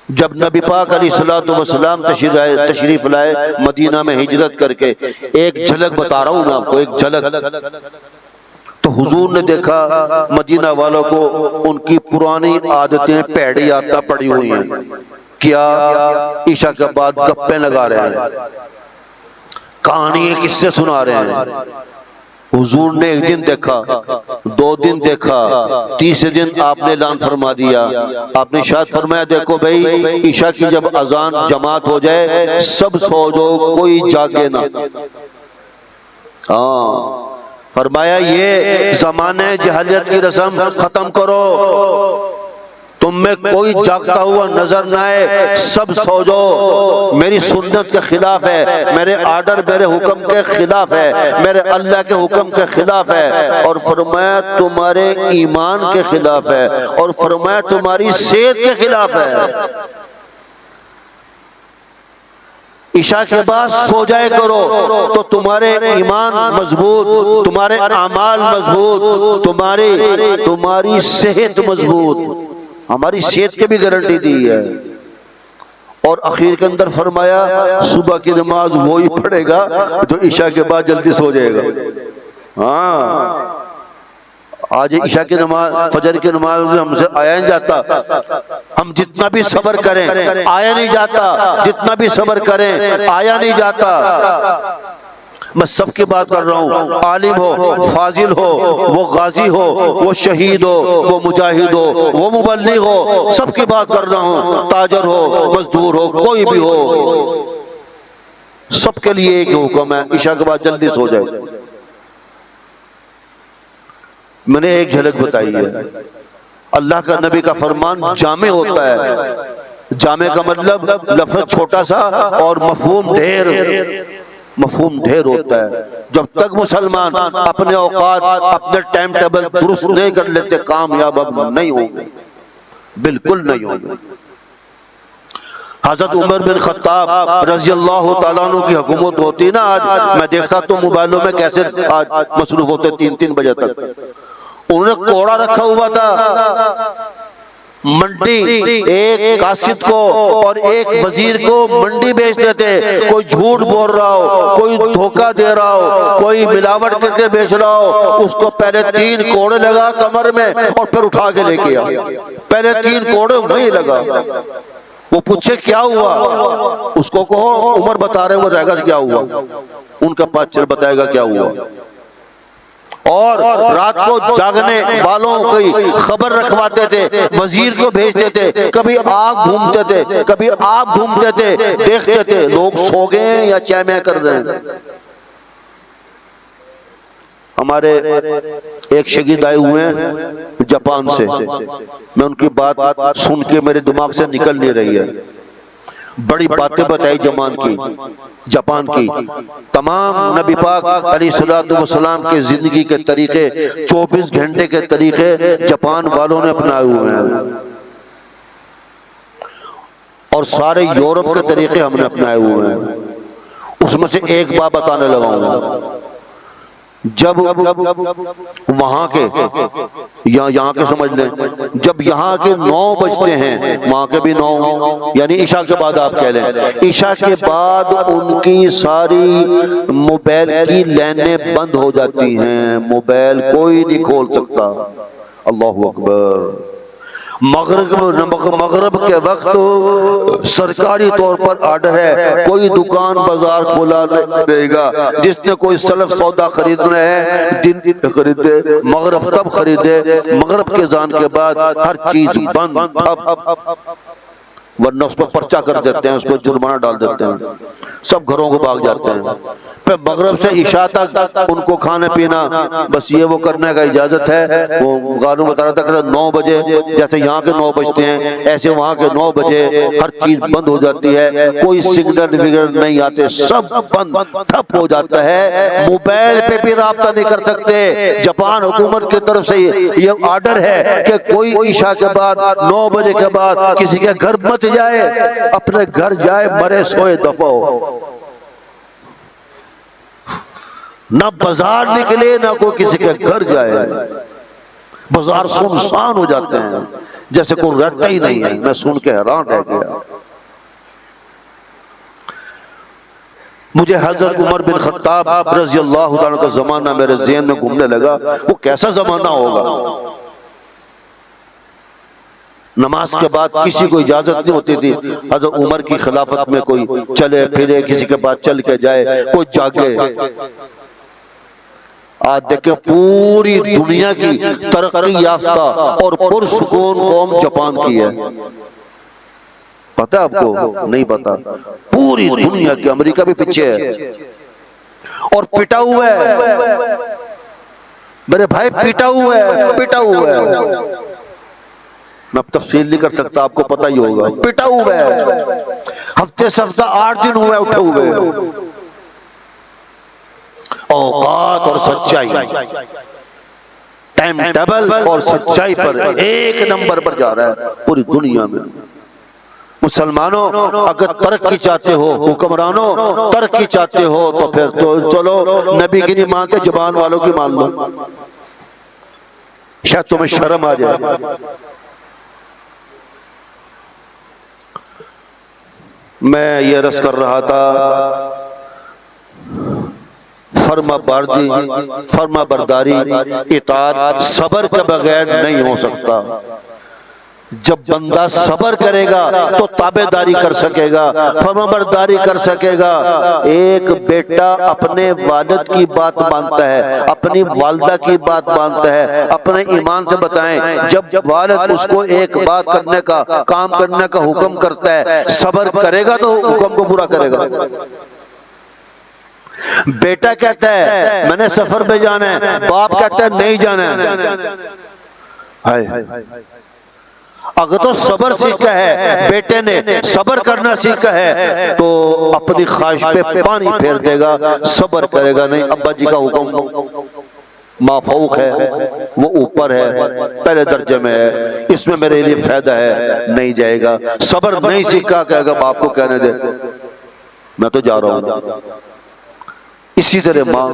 جب نبی پاک علیہ الصلوۃ والسلام تشریف لائے مدینہ میں ہجرت کر کے، ایک جھلک بتا رہا ہوں میں آپ کو، ایک جھلک، تو حضور نے دیکھا مدینہ والوں کو ان کی پرانی عادتیں، پیڑی عادتیں پڑی ہوئی ہیں۔ کیا؟ عشاء کے بعد گپیں لگا رہے ہیں، کہانیاں قصے سنا رہے ہیں۔ حضور نے ایک دن دیکھا، 2 دن دیکھا، تیسرے دن آپ نے اعلان فرما دیا، آپ نے ارشاد فرمایا دیکھو بھائی عشاء کی جب اذان جماعت ہو جائے سب سو جاؤ، کوئی جاگے نہ۔ فرمایا یہ زمانے جہلیت کی رسم ختم کرو، تم میں کوئی جاگتا ہوا نظر نہ آئے، سب سو جاؤ، میری سنت کے خلاف ہے، میرے آرڈر میرے حکم کے خلاف ہے، میرے اللہ کے حکم کے خلاف ہے، اور فرمایا تمہارے ایمان کے خلاف ہے، اور فرمایا تمہاری صحت کے خلاف ہے۔ عشاء کے بعد سو جائے کرو تو تمہارے ایمان مضبوط، تمہارے اعمال مضبوط، تمہاری صحت مضبوط، ہماری صحت کی بھی گارنٹی دی ہے۔ اور اخیر کے اندر فرمایا صبح کی نماز وہی پڑھے گا جو عشاء کے بعد جلدی سو جائے گا۔ آج عشاء کی نماز، فجر کی نماز ہم سے آیا نہیں جاتا، ہم جتنا بھی صبر کریں آیا نہیں جاتا، جتنا بھی صبر کریں آیا نہیں جاتا۔ میں سب کی بات کر رہا ہوں، عالم ہو، فاضل ہو، وہ غازی ہو، وہ شہید ہو، وہ مجاہد ہو، وہ مبلغ ہو، سب کی بات کر رہا ہوں، تاجر ہو، مزدور ہو، کوئی بھی ہو، سب کے لیے ایک حکم ہے، عشاء کے بعد جلدی سو جائے۔ میں نے ایک جھلک بتائی ہے، اللہ کا نبی کا فرمان جامع ہوتا ہے، جامع کا مطلب لفظ چھوٹا سا اور مفہوم ڈھیر ہوتا ہے۔ جب تک مسلمان اپنے اوقات، اپنے ٹائم ٹیبل درست نہیں کر لیتے کامیاب نہیں ہوں گے، بالکل نہیں ہوں گے۔ حضرت عمر بن خطاب رضی اللہ تعالیٰ عنہ کی حکومت ہوتی نا، آج میں دیکھتا تو موبائلوں میں کیسے آج مصروف ہوتے 3 بجے تک، انہوں نے کوڑا رکھا ہوا تھا منڈی، ایک قاصد کو اور ایک وزیر کو منڈی بیچتے تھے، کوئی جھوٹ بول رہا ہو، کوئی دھوکہ دے رہا ہو، کوئی ملاوٹ کر کے بیچ رہا ہو، اس کو پہلے 3 کوڑے لگا کمر میں اور پھر اٹھا کے لے کے آیا، پہلے 3 کوڑے نہیں لگا۔ وہ پوچھے کیا ہوا، اس کو کہو عمر بتا رہے وہ رہے گا کیا ہوا، ان کا پاس چل بتائے گا کیا ہوا۔ اور رات کو جاگنے والوں کی خبر رکھواتے تھے، وزیر کو بھیجتے تھے، کبھی آپ گھومتے تھے، کبھی آپ گھومتے تھے، دیکھتے تھے لوگ سو گئے ہیں یا چیمیں کر رہے ہیں۔ ہمارے ایک شاگرد آئے ہوئے ہیں جاپان سے، میں ان کی بات سن کے میرے دماغ سے نکل نہیں رہی ہے، بڑی باتیں بتائی جاپان کی، تمام نبی پاک علیہ السلام کے زندگی کے طریقے، 24 گھنٹے کے طریقے جاپان والوں نے اپنائے ہوئے ہیں، اور سارے یورپ کے طریقے ہم نے اپنائے ہوئے ہیں۔ اس میں سے ایک بات بتانے لگا ہوں، جب وہاں کے یا یہاں کے سمجھ لیں، جب یہاں کے 9 بجتے ہیں وہاں کے بھی 9، یعنی عشاء کے بعد آپ کہہ لیں، عشاء کے بعد ان کی ساری موبائل کی لائنیں بند ہو جاتی ہیں، موبائل کوئی نہیں کھول سکتا۔ اللہ اکبر۔ مغرب کے وقت سرکاری طور پر آرڈر ہے، کوئی دکان بازار کھولا نہیں رہے گا، جس نے کوئی سلف سودا خریدنا ہے دن خریدے، مغرب تب خریدے، مغرب کے اذان کے بعد ہر چیز بند، ورنہ اس پر پرچہ کر دیتے ہیں، اس پر جرمانہ ڈال دیتے ہیں، سب گھروں کو بھاگ جاتے ہیں۔ پھر مغرب سے عشاء تک ان کو کھانا پینا بس یہ وہ کرنے کا اجازت ہے۔ وہ غالب بتا رہا تھا کہ 9 بجے جیسے یہاں کے 9 بجتے ہیں ایسے وہاں کے 9 بجے ہر چیز بند ہو جاتی ہے، کوئی سگنل وگنل نہیں آتے، سب بند ٹھپ ہو جاتا ہے، موبائل پہ بھی رابطہ نہیں کر سکتے۔ جاپان حکومت کی طرف سے یہ آرڈر ہے کہ کوئی عشاء کے بعد 9 بجے کے بعد کسی کے گھر مت جائے، اپنے گھر جائے مرے سوئے دفع ہو، نہ بازار نکلے نہ کوئی کسی کے گھر جائے، بازار سنسان ہو جاتے ہیں جیسے کوئی رہتا ہی نہیں ہے۔ میں سن کے حیران رہ گیا۔ مجھے حضرت عمر بن خطاب رضی اللہ عنہ کا زمانہ میرے ذہن میں گھومنے لگا، وہ کیسا زمانہ ہوگا۔ نماز کے بعد کسی کو اجازت نہیں ہوتی تھی، حضرت عمر کی خلافت میں کوئی چلے پھرے، کسی کے بعد چل کے جائے، کوئی جاگے۔ آج دیکھیں پوری دنیا کی ترقی یافتہ اور پرسکون قوم جاپان کی ہے، پتہ آپ کو؟ نہیں پتا، پوری دنیا کی، امریکہ بھی پیچھے ہے اور پٹا ہوا ہے میرے بھائی، پیٹا ہوا ہے، پیٹا ہوا ہے، میں تفصیل نہیں کر سکتا، آپ کو پتہ ہی ہوگا، پیٹا ہوا ہے، ہفتے سے ہفتہ 8 دن ہوا ہے اٹھے ہوئے، اوقات اور سچائی، ٹائم ٹیبل اور سچائی پر ایک نمبر پر جا رہا ہے پوری دنیا میں۔ مسلمانوں اگر ترقی چاہتے ہو، حکمرانوں ترقی چاہتے ہو، تو پھر تو چلو نبی کی نہیں مانتے، زبان والوں کی مان لو، شاید تمہیں شرم آ جائے۔ میں یہ عرض کر رہا تھا، فرما برداری، اطاعت صبر کے بغیر نہیں ہو سکتا۔ جب بندہ صبر کرے گا تو تابعداری کر سکے گا، فرما برداری کر سکے گا۔ ایک بیٹا اپنے والد کی بات مانتا ہے، اپنی والدہ کی بات مانتا ہے، اپنے ایمان سے بتائیں، جب والد اس کو ایک بات کرنے کا، کام کرنے کا حکم کرتا ہے، صبر کرے گا تو حکم کو پورا کرے گا۔ بیٹا کہتا ہے میں نے سفر پہ جانا ہے، باپ کہتا ہے نہیں جانا ہے۔ اگر تو صبر سیکھا ہے، بیٹے نے صبر کرنا سیکھا ہے، تو اپنی خواہش پہ پانی پھیر دے گا، صبر کرے گا نہیں۔ ابا جی کا حکم مافوق ہے، وہ اوپر ہے، پہلے درجے میں ہے، اس میں میرے لیے فائدہ ہے، نہیں جائے گا۔ صبر نہیں سیکھا، کہے گا باپ کو کہنے دے، میں تو جا رہا ہوں۔ اسی طرح ماں،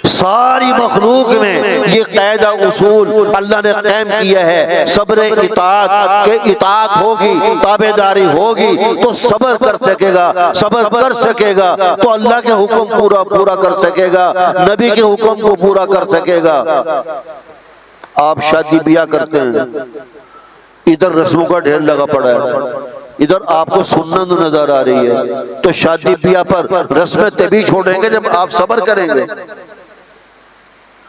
ساری مخلوق میں یہ قاعدہ اصول اللہ نے قائم کیا ہے، صبر اطاعت، کہ اطاعت ہوگی، تابعداری ہوگی تو صبر کر سکے گا، صبر کر سکے گا تو اللہ کے حکم پورا کر سکے گا، نبی کے حکم کو پورا کر سکے گا۔ آپ شادی بیاہ کرتے ہیں، ادھر رسموں کا ڈھیر لگا پڑا ہے، ادھر آپ کو سنت نظر آ رہی ہے، تو شادی بیاہ پر رسمیں تبھی چھوڑیں گے جب آپ صبر کریں گے۔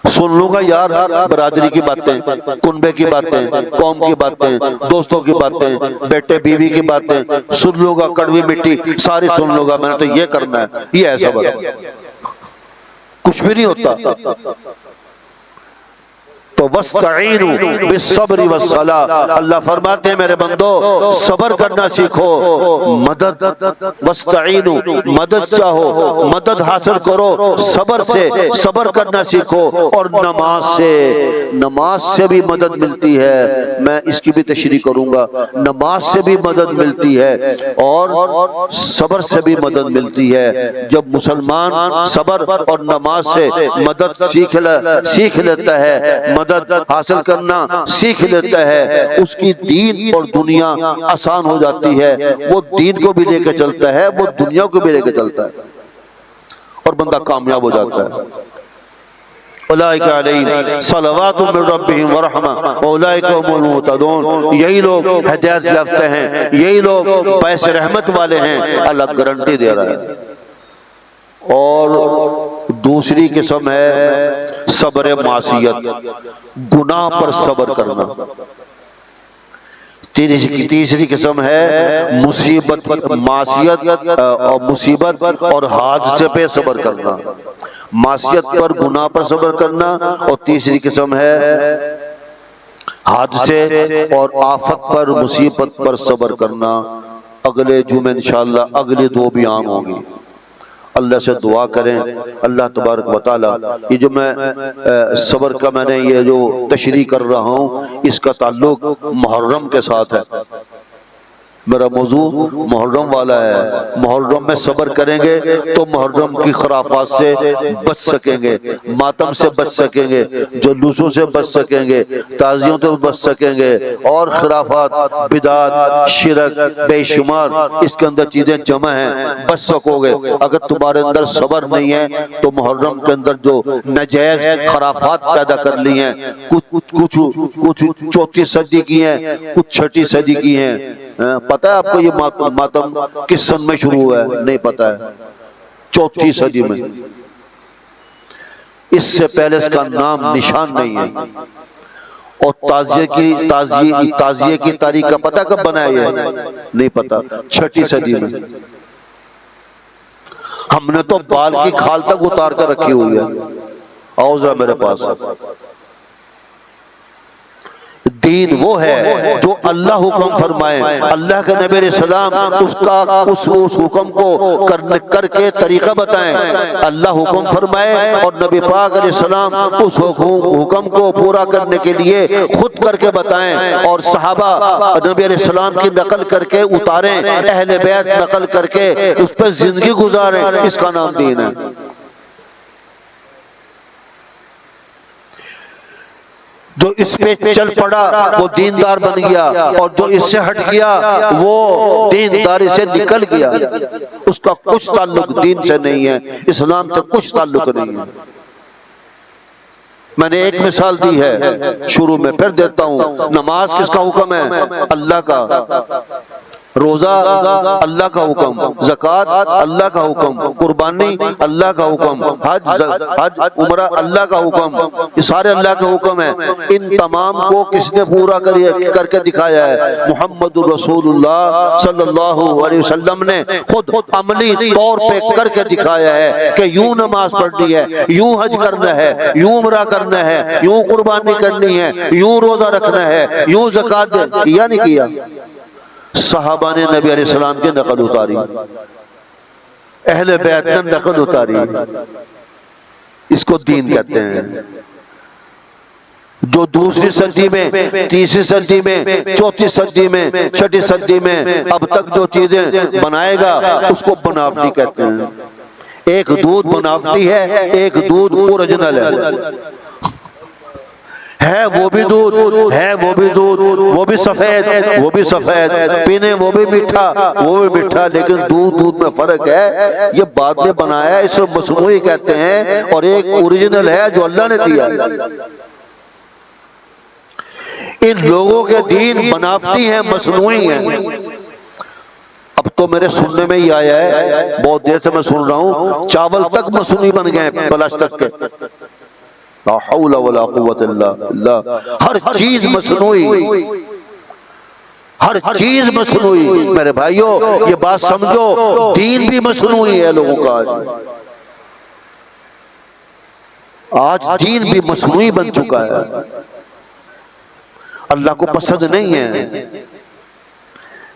سن لوں گا یار، برادری کی باتیں، کنبے کی باتیں، قوم کی باتیں، دوستوں کی باتیں، بیٹے بیوی کی باتیں سن لوں گا، کڑوی مٹی ساری سن لوں گا، میں نے تو یہ کرنا ہے، یہ ہے صبر۔ کچھ بھی نہیں ہوتا۔ تو وَاسْتَعِينُوا بِالصَّبْرِ وَالصَّلَاةِ، اللہ فرماتے ہیں میرے بندو صبر کرنا سیکھو، مدد، وَاسْتَعِينُوا، مدد چاہو، مدد حاصل کرو صبر سے، صبر کرنا سیکھو، اور نماز سے بھی مدد ملتی ہے۔ میں اس کی بھی تشریح کروں گا، نماز سے بھی مدد ملتی ہے اور صبر سے بھی مدد ملتی ہے۔ جب مسلمان صبر اور نماز سے مدد سیکھ لیتا ہے، مدد حاصل کرنا سیکھ لیتا ہے، اس کی دین اور دنیا آسان ہو جاتی ہے، وہ دین کو بھی لے کے چلتا ہے، وہ دنیا کو بھی لے کے چلتا ہے، اور بندہ کامیاب ہو جاتا ہے۔ اولئک علیہم صلوات من ربہم ورحمہ واولئک هم المہتدون، یہی لوگ ہدایت یافتہ ہیں، یہی لوگ باعث رحمت والے ہیں، اللہ گارنٹی دے رہا ہے۔ اور دوسری قسم ہے صبر معصیت، گناہ پر صبر کرنا۔ تیسری قسم ہے مصیبت، معصیت اور مصیبت اور حادثے پہ صبر کرنا، معصیت پر، گناہ پر صبر کرنا، اور تیسری قسم ہے حادثے اور آفت پر، مصیبت پر صبر کرنا۔ اگلے جمعے انشاءاللہ اگلی دو بیان ہوں گی۔ اللہ سے دعا کریں، اللہ تبارک و تعالی، یہ جو میں صبر کا میں نے یہ جو تشریح کر رہا ہوں، اس کا تعلق محرم کے ساتھ ہے۔ میرا موضوع محرم والا ہے، محرم میں صبر کریں گے تو محرم کی خرافات سے بچ سکیں گے، ماتم سے بچ سکیں گے، جلوسوں سے بچ سکیں گے، تعزیوں سے بچ سکیں گے، اور خرافات، بدعات، شرک بے شمار اس کے اندر چیزیں جمع ہیں، بچ سکو گے۔ اگر تمہارے اندر صبر نہیں ہے تو محرم کے اندر جو ناجائز خرافات پیدا کر لی ہیں، کچھ 34 صدی کی ہیں، کچھ 6 صدی کی ہیں، پتہ ہے آپ کو یہ ماتم کس سن میں شروع ہوا ہے؟ نہیں پتہ ہے، 34 صدی میں۔ اس سے پہلے اس کا نام نشان نہیں ہے۔ اور تعزیے کی تاریخ کا پتہ کب بنایا ہے؟ نہیں پتا، 6 صدی میں۔ ہم نے تو بال کی کھال تک اتار کر رکھی ہوئی ہے۔ آؤ ذرا میرے پاس۔ دین وہ ہے جو اللہ حکم فرمائے، اللہ کے نبی علیہ السلام اس حکم کو کر کے طریقہ بتائیں۔ اللہ حکم فرمائے اور نبی پاک علیہ السلام اس حکم کو پورا کرنے کے لیے خود کر کے بتائیں، اور صحابہ نبی علیہ السلام کی نقل کر کے اتاریں، اہل بیت نقل کر کے اس پہ زندگی گزاریں، اس کا نام دین ہے۔ جو اس پہ چل پڑا وہ دیندار بن گیا، اور جو اس سے ہٹ گیا وہ دینداری سے نکل گیا۔ اس کا کچھ تعلق دین سے نہیں ہے، اسلام سے کچھ تعلق نہیں ہے۔ میں نے ایک مثال دی ہے شروع میں، پھر دیتا ہوں۔ نماز کس کا حکم ہے؟ اللہ کا۔ روزہ اللہ کا حکم، زکوٰۃ اللہ کا حکم، قربانی اللہ کا حکم، حج عمرہ اللہ کا حکم، یہ سارے اللہ کے حکم ہیں۔ ان تمام کو کس نے پورا کر کے دکھایا ہے؟ محمد رسول اللہ صلی اللہ علیہ وسلم نے خود عملی طور پہ کر کے دکھایا ہے کہ یوں نماز پڑھنی ہے، یوں حج کرنا ہے، یوں عمرہ کرنا ہے، یوں قربانی کرنی ہے، یوں روزہ رکھنا ہے، یوں زکوٰۃ دینا۔ کیا نہیں کیا؟ صحابہ نے نبی علیہ السلام کی نقل اتاری، اہل بیت نے نقل اتاری، اس کو دین کہتے ہیں۔ جو دوسری صدی میں، تیسری صدی میں، چوتھی صدی میں، 6 صدی میں اب تک جو چیزیں بنائے گا اس کو بناوٹی کہتے ہیں۔ ایک دودھ بناوٹی ہے، ایک دودھ اوریجنل ہے وہ بھی دودھ ہے، وہ بھی دودھ، وہ بھی سفید، وہ بھی سفید، پینے وہ بھی میٹھا، وہ بھی میٹھا، لیکن دودھ میں فرق ہے۔ یہ بعد میں بنایا ہے، اس کو مصنوعی کہتے ہیں، اور ایک اوریجنل ہے جو اللہ نے دیا۔ ان لوگوں کے دین بناوٹی ہیں، مصنوعی ہیں۔ اب تو میرے سننے میں ہی آیا ہے، بہت دیر سے میں سن رہا ہوں، چاول تک مصنوعی بن گئے پلاسٹک کے۔ لا حول ولا قوت الا باللہ۔ ہر چیز مصنوعی، ہر چیز مصنوعی۔ میرے بھائیوں یہ بات سمجھو، دین بھی مصنوعی ہے لوگوں کا۔ آج دین بھی مصنوعی بن چکا ہے، اللہ کو پسند نہیں ہے۔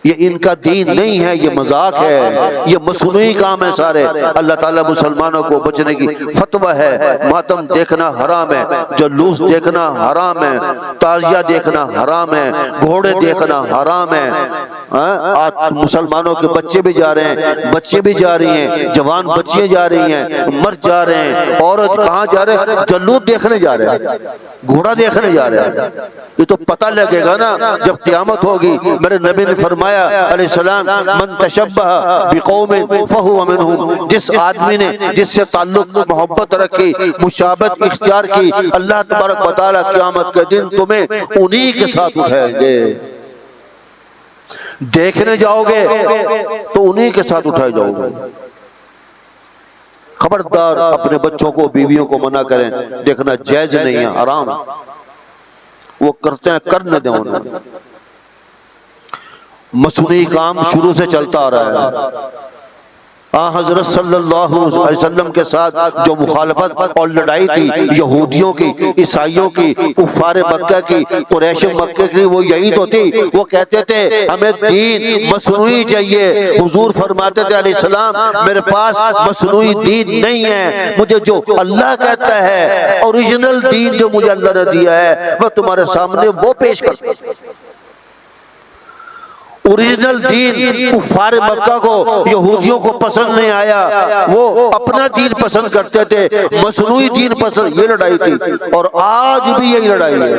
یہ ان کا دین نہیں ہے، یہ مذاق ہے، یہ مصنوعی کام ہے سارے۔ اللہ تعالیٰ مسلمانوں کو بچنے کی فتویٰ ہے، ماتم دیکھنا حرام ہے، جلوس دیکھنا حرام ہے، تعزیہ دیکھنا حرام ہے، گھوڑے دیکھنا حرام ہے۔ آج مسلمانوں کے بچے بھی جا رہے ہیں، بچے بھی جا رہی ہیں، جوان بچیاں جا رہی ہیں، مرد جا رہے ہیں، عورت کہاں جا رہے ہیں؟ جلوس دیکھنے جا رہے ہیں، گھوڑا دیکھنے جا رہے ہیں۔ یہ تو پتہ لگے گا نا جب قیامت ہوگی۔ میرے نبی نے فرمایا علیہ السلام، من تشبہ بقوم فہو منہم، جس آدمی نے جس سے تعلق محبت رکھی، مشابہت اختیار کی، اللہ تبارک و تعالیٰ قیامت کے دن تمہیں انہی کے ساتھ اٹھائیں گے۔ دیکھنے جاؤ گے تو انہی کے ساتھ اٹھائے جاؤ گے۔ خبردار اپنے بچوں کو، بیویوں کو منع کریں، دیکھنا جائز نہیں ہے، حرام۔ وہ کرتے ہیں، کرنے دیں انہیں۔ مصنوعی کام شروع سے چلتا آ رہا ہے۔ حضرت صلی اللہ علیہ وسلم کے ساتھ جو مخالفت اور لڑائی تھی یہودیوں کی، عیسائیوں کی، کفار مکہ کی، قریش مکہ کی، وہ یہی تو تھی۔ وہ کہتے تھے ہمیں دین مصنوعی چاہیے۔ حضور فرماتے تھے علیہ السلام، میرے پاس مصنوعی دین نہیں ہے، مجھے جو اللہ کہتا ہے، اوریجنل دین جو مجھے اللہ نے دیا ہے، میں تمہارے سامنے وہ پیش کرتا ہوں۔ اوریجنل دین کفار مکہ کو، یہودیوں کو پسند نہیں آیا، وہ اپنا دین پسند کرتے تھے، مصنوعی دین پسند۔ یہ لڑائی تھی، اور آج بھی یہی لڑائی ہے۔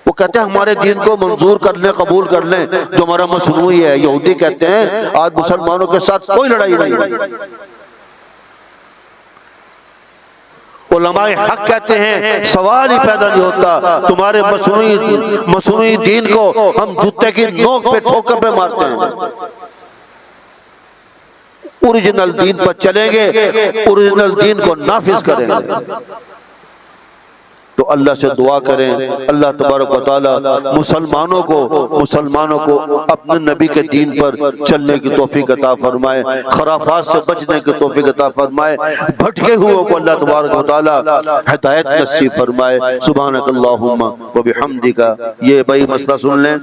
وہ کہتے ہیں ہمارے دین کو منظور کر لیں، قبول کر لیں جو ہمارا مصنوعی ہے۔ یہودی کہتے ہیں آج مسلمانوں کے ساتھ کوئی لڑائی نہیں ہے۔ علماء حق کہتے ہیں سوال ہی پیدا نہیں ہوتا، تمہارے مصنوعی دین کو ہم جوتے کی نوک پہ ٹھوکر پہ مارتے ہیں۔ اوریجنل دین پر چلیں گے، اوریجنل دین کو نافذ کریں گے۔ تو اللہ سے دعا کریں اللہ تبارک و تعالی مسلمانوں کو اپنے نبی کے دین پر چلنے کی توفیق عطا فرمائے، خرافات سے بچنے کی توفیق عطا فرمائے، بھٹکے ہوئے کو اللہ تبارک و تعالی ہدایت نصیب فرمائے۔ سبحانک اللہم و بحمدک۔ یہ بھائی مسئلہ سن لیں۔